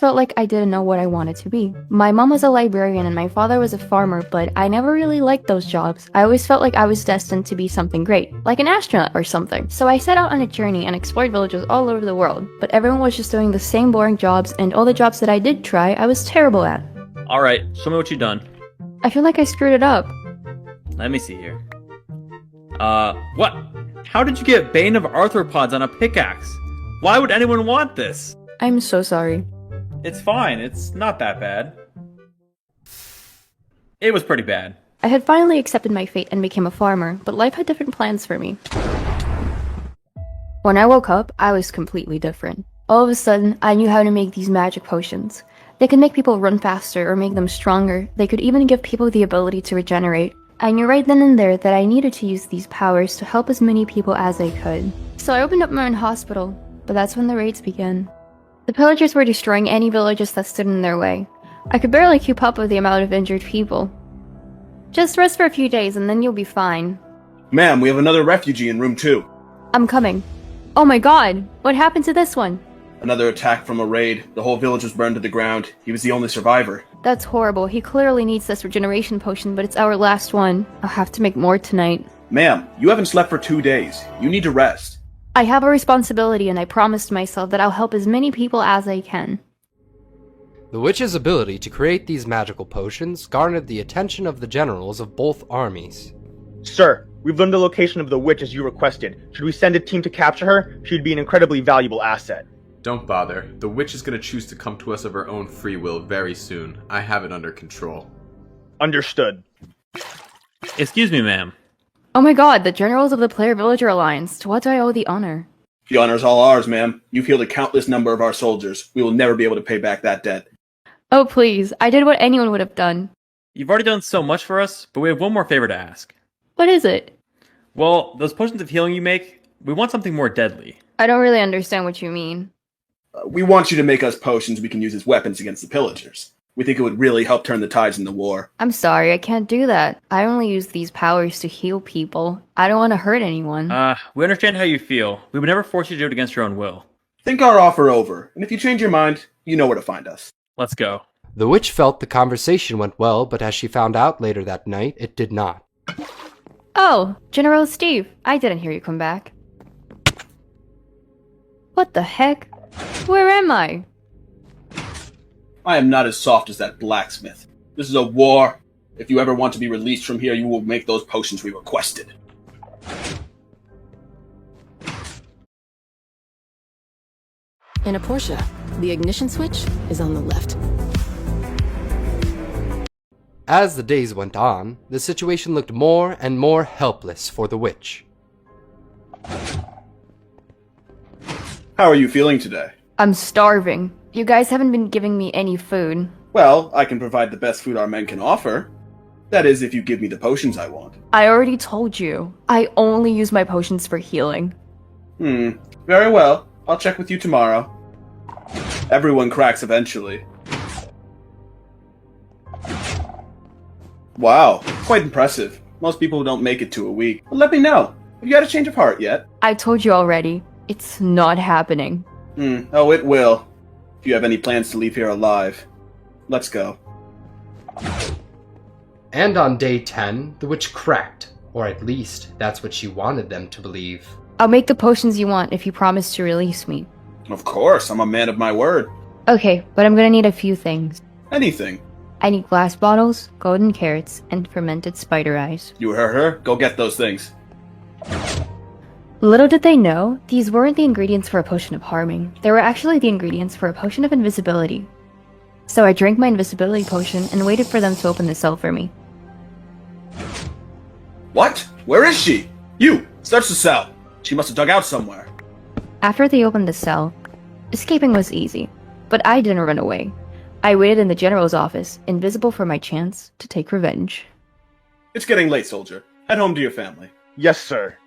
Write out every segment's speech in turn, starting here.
Felt like I didn't know what I wanted to be. My mom was a librarian and my father was a farmer, but I never really liked those jobs. I always felt like I was destined to be something great, like an astronaut or something. So I set out on a journey and explored villages all over the world, but everyone was just doing the same boring jobs, and all the jobs that I did try, I was terrible at. Alright, show me what you've done. I feel like I screwed it up. Let me see here. What? How did you get Bane of Arthropods on a pickaxe? Why would anyone want this? I'm so sorry. It's fine, it's not that bad. It was pretty bad. I had finally accepted my fate and became a farmer, but life had different plans for me. When I woke up, I was completely different. All of a sudden, I knew how to make these magic potions. They could make people run faster or make them stronger. They could even give people the ability to regenerate. I knew right then and there that I needed to use these powers to help as many people as I could. So I opened up my own hospital, but that's when the raids began. The pillagers were destroying any villages that stood in their way. I could barely keep up with the amount of injured people. Just rest for a few days and then you'll be fine. Ma'am, we have another refugee in room 2. I'm coming. Oh my god, what happened to this one? Another attack from a raid. The whole village was burned to the ground. He was the only survivor. That's horrible. He clearly needs this regeneration potion, but it's our last one. I'll have to make more tonight. Ma'am, you haven't slept for 2 days. You need to rest. I have a responsibility and I promised myself that I'll help as many people as I can. The witch's ability to create these magical potions garnered the attention of the generals of both armies. Sir, we've learned the location of the witch as you requested. Should we send a team to capture her? She'd be an incredibly valuable asset. Don't bother. The witch is going to choose to come to us of her own free will very soon. I have it under control. Understood. Excuse me, ma'am. Oh my god, the generals of the Player Villager Alliance. To what do I owe the honor? The honor is all ours, ma'am. You've healed a countless number of our soldiers. We will never be able to pay back that debt. Oh please, I did what anyone would have done. You've already done so much for us, but we have one more favor to ask. What is it? Well, those potions of healing you make, we want something more deadly. I don't really understand what you mean. We want you to make us potions we can use as weapons against the pillagers. We think it would really help turn the tides in the war. I'm sorry, I can't do that. I only use these powers to heal people. I don't want to hurt anyone. We understand how you feel. We would never force you to do it against your own will. Think our offer over, and if you change your mind, you know where to find us. Let's go. The witch felt the conversation went well, but as she found out later that night, it did not. Oh, General Steve, I didn't hear you come back. What the heck? Where am I? I am not as soft as that blacksmith. This is a war. If you ever want to be released from here, you will make those potions we requested. In a Porsche, the ignition switch is on the left. As the days went on, the situation looked more and more helpless for the witch. How are you feeling today? I'm starving. You guys haven't been giving me any food. Well, I can provide the best food our men can offer. That is, if you give me the potions I want. I already told you. I only use my potions for healing. Very well. I'll check with you tomorrow. Everyone cracks eventually. Wow, quite impressive. Most people don't make it to a week. But let me know. Have you had a change of heart yet? I told you already. It's not happening. Oh, it will. If you have any plans to leave here alive. Let's go. And on day 10, the witch cracked, or at least that's what she wanted them to believe. I'll make the potions you want if you promise to release me. Of course, I'm a man of my word. Okay, but I'm gonna need a few things. Anything. I need glass bottles, golden carrots, and fermented spider eyes. You heard her? Go get those things. Little did they know, these weren't the ingredients for a potion of harming. They were actually the ingredients for a potion of invisibility. So I drank my invisibility potion and waited for them to open the cell for me. What? Where is she? You! Search the cell! She must have dug out somewhere. After they opened the cell, escaping was easy, but I didn't run away. I waited in the general's office, invisible for my chance to take revenge. It's getting late, soldier. Head home to your family. Yes, sir.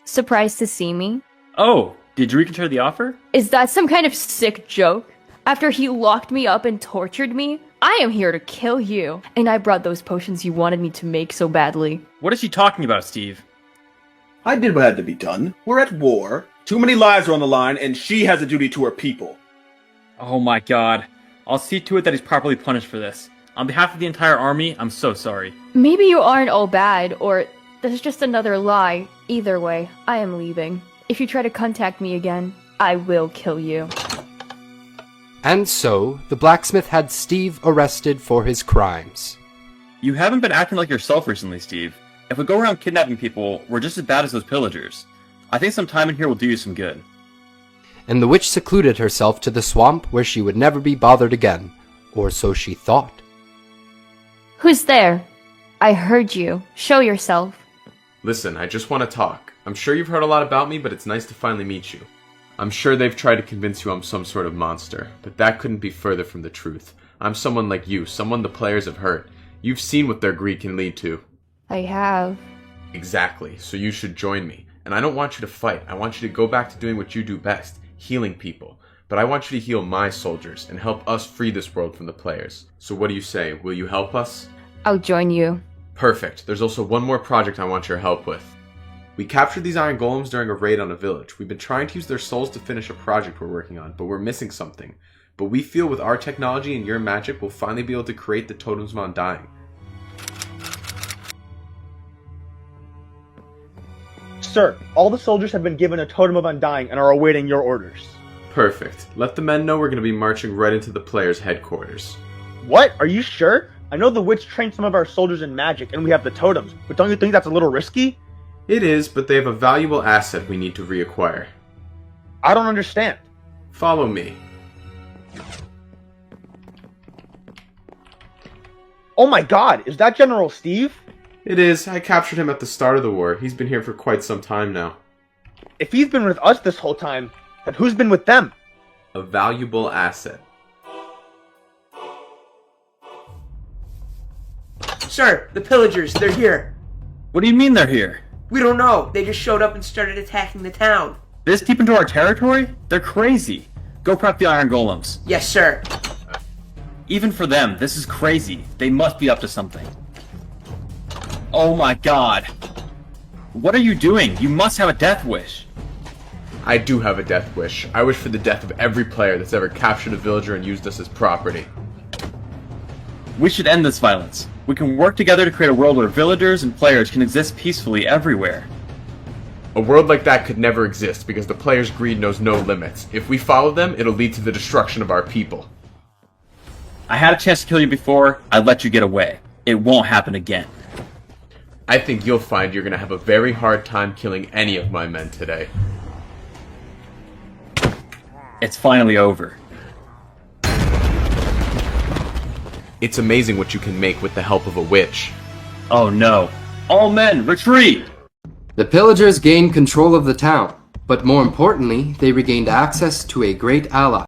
Surprised to see me? Oh, did you reconsider the offer? Is that some kind of sick joke? After he locked me up and tortured me? I am here to kill you, and I brought those potions you wanted me to make so badly. What is she talking about, Steve? I did what had to be done. We're at war. Too many lives are on the line, and she has a duty to her people. Oh my god. I'll see to it that he's properly punished for this. On behalf of the entire army, I'm so sorry. Maybe you aren't all bad, or this is just another lie. Either way, I am leaving. If you try to contact me again, I will kill you. And so, the blacksmith had Steve arrested for his crimes. You haven't been acting like yourself recently, Steve. If we go around kidnapping people, we're just as bad as those pillagers. I think some time in here will do you some good. And the witch secluded herself to the swamp where she would never be bothered again, or so she thought. Who's there? I heard you. Show yourself. Listen, I just want to talk. I'm sure you've heard a lot about me, but it's nice to finally meet you. I'm sure they've tried to convince you I'm some sort of monster, but that couldn't be further from the truth. I'm someone like you, someone the players have hurt. You've seen what their greed can lead to. I have. Exactly, so you should join me. And I don't want you to fight. I want you to go back to doing what you do best, healing people. But I want you to heal my soldiers and help us free this world from the players. So what do you say? Will you help us? I'll join you. Perfect. There's also one more project I want your help with. We captured these iron golems during a raid on a village. We've been trying to use their souls to finish a project we're working on, but we're missing something. But we feel with our technology and your magic, we'll finally be able to create the totems of undying. Sir, all the soldiers have been given a totem of undying and are awaiting your orders. Perfect. Let the men know we're going to be marching right into the players' headquarters. What? Are you sure? I know the witch trained some of our soldiers in magic and we have the totems, but don't you think that's a little risky? It is, but they have a valuable asset we need to reacquire. I don't understand. Follow me. Oh my god, is that General Steve? It is. I captured him at the start of the war. He's been here for quite some time now. If he's been with us this whole time, then who's been with them? A valuable asset. Sir, the pillagers, they're here. What do you mean they're here? We don't know. They just showed up and started attacking the town. This deep into our territory? They're crazy. Go prep the iron golems. Yes, sir. Even for them, this is crazy. They must be up to something. Oh my god. What are you doing? You must have a death wish. I do have a death wish. I wish for the death of every player that's ever captured a villager and used us as property. We should end this violence. We can work together to create a world where villagers and players can exist peacefully everywhere. A world like that could never exist because the players' greed knows no limits. If we follow them, it'll lead to the destruction of our people. I had a chance to kill you before, I let you get away. It won't happen again. I think you'll find you're gonna have a very hard time killing any of my men today. It's finally over. It's amazing what you can make with the help of a witch. Oh no. All men, retreat! The pillagers gained control of the town, but more importantly, they regained access to a great ally.